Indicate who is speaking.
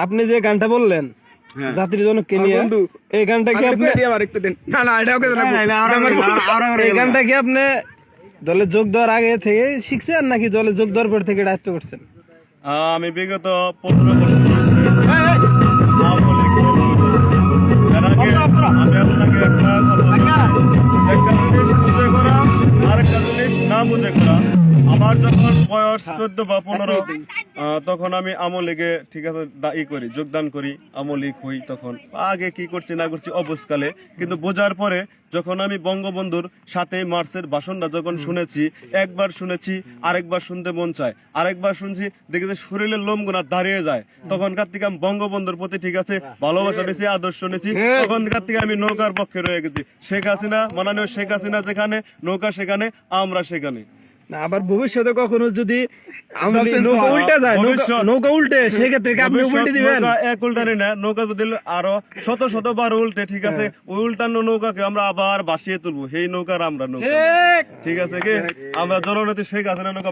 Speaker 1: আপনি যে গানটা বললেন জাতির জনককে নিয়ে, এই গানটা কি আপনি এই গানটা কি আপনি দলে যোগ দেওয়ার আগে থেকে শিখছেন নাকি দলে যোগ দেওয়ার পর থেকে দায়িত্ব করছেন?
Speaker 2: আমি বিগত 15 বছর আমি আপনাকে একটা জিনিস বুঝে করা আর একটা জিনিস না বুঝে করা। আমার যখন বয়স 14 বা 15 তখন আমি আমলীগে ঠিক আছে করি, যোগদান করি, আমলীগ হই। তখন আগে কি করছি না করছি অবস্কালে, কিন্তু বোঝার পরে যখন আমি বঙ্গবন্ধুর 7ই মার্চের ভাষণটা যখন শুনেছি, একবার শুনেছি আরেকবার শুনতে মন চায়, আরেকবার শুনছি দেখি যে শরীরের লোমগুনা দাঁড়িয়ে যায়। তখনকার থেকে আমি বঙ্গবন্ধুর প্রতি ঠিক আছে ভালোবাসা নিয়েছি, আদর্শ নিয়েছি। তখনকার থেকে আমি নৌকার পক্ষে রয়ে গেছি। শেখ হাসিনা মাননীয় শেখ হাসিনা যেখানে, নৌকা সেখানে, আমরা সেখানে।
Speaker 1: না আবার ভবিষ্যতে কখনো যদি নৌকা উল্টে যায়, নৌকা উল্টে সেক্ষেত্রে কি আপনি উল্টে দিবেন?
Speaker 2: এক উল্টানি না, নৌকা যদি আরো শত শত বার উল্টে ঠিক আছে, ওই উল্টানো নৌকাকে আমরা আবার ভাসিয়ে তুলবো, সেই নৌকার আমরা নৌকা। ঠিক আছে কি আমরা জননেত্রী শেখ হাসিনা নৌকা